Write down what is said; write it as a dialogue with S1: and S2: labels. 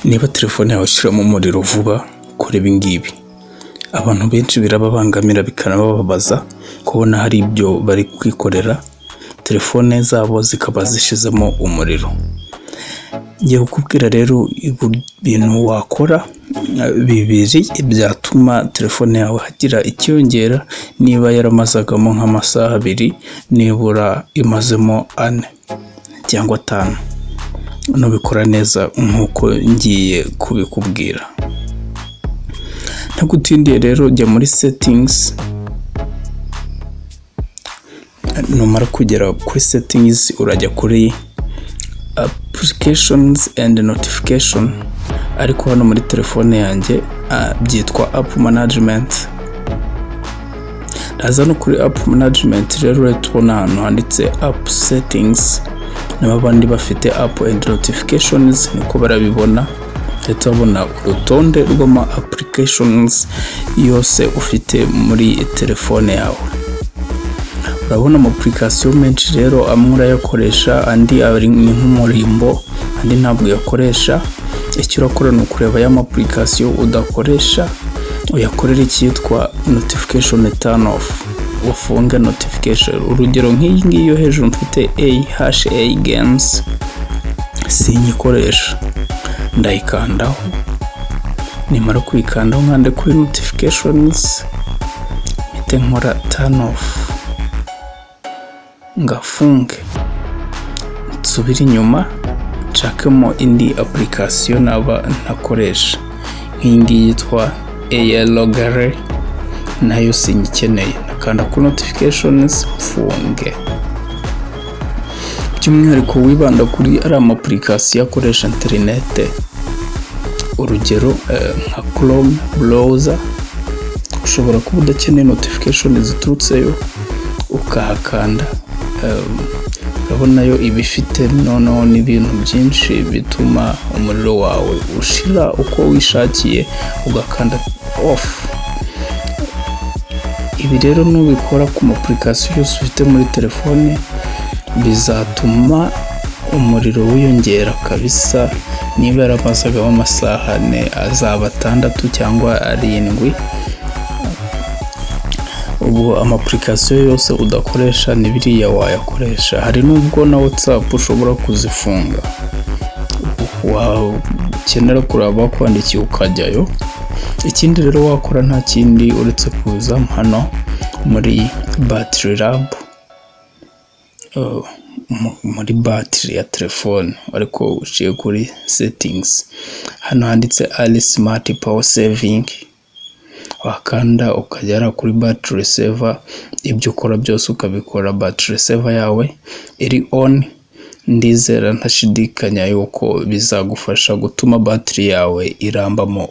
S1: Niba telefone yawe ishiramo umuriro vuba, kora ibi ngibi. Abantu benshi birababangamira bikanabababaza kubona hari ibyo bari kwikorera telefone zabo zikaba zishizemo umuriro. Ngiye kukubwira rero ibintu wakora bibiri byatuma telefone yawe hagira icyongera niba yaramazagamo nk'amasaha 2 nibura imazemo 4 cyangwa 5. Nubikora neza nkuko ngiye kubikubwira. Ntagutindiye rero jya muri settings. Numara kugera kuri settings urajya kuri applications and notification, ariko hano muri telefone yanjye byitwa app management. Ndaza no kuri app management rero tubona hano handitse app settings, n'abandi bafite app and notifications niko barabibona. Tutabona urutonde rw'ama applications yose ufite muri telefone yawe. Urabona ama application menshi rero amwe urayakoresha, andi ari nk'umurimbo, andi ntabwo yakoresha. Icyo urakora ni ukureba ya application udakoresha uyakorera icyitwa notification turn off, ufunge notification. Urugero nk'iyi ngiyo hejuru mfite A games sinyikoresha, ndayikandaho. Nimara kuyikandaho nkande kuri notifications mpite nkora turn off, ngafunge, nsubire inyuma nshakemo indi application naba ntakoresha. Nk'indi yitwa RW-KIGALI nayo sinyikeneye, nakanda kuri notifications mfunge. By'umwihariko wibanda kuri ari ama application akoresha internet, urugero nka Chrome browser. Ushobora kuba udakeneye notification ziturutseyo ukahakanda. Urabona yo ibifite noneho n'ibintu byinshi bituma umuriro wawe ushira uko wishakiye, ugakanda off. Ibi rero nubikora ku application yose ufite muri telefone bizatuma umuriro wiyongera kabisa. Niba yaramazaga amasaha 4 azaba 6 cyangwa 7. Ubu ama application yose udakoresha nibiriya wayakoresha. Hari nubwo na WhatsApp ushobora kuzifunga, wakenera kuraba kwandikiye ukajyayo. Ikindi rero wakora nta kindi uretse kuza hano muri battery lab, muri battery ya telefone, ariko uciye kuri settings hano handitse ali smart power saving, wakanda ukagera kuri battery saver. Ibyo ukora byose ukabikora battery saver yawe iri on. Ndizera ntashidikanya yuko bizagufasha gutuma battery yawe irambamo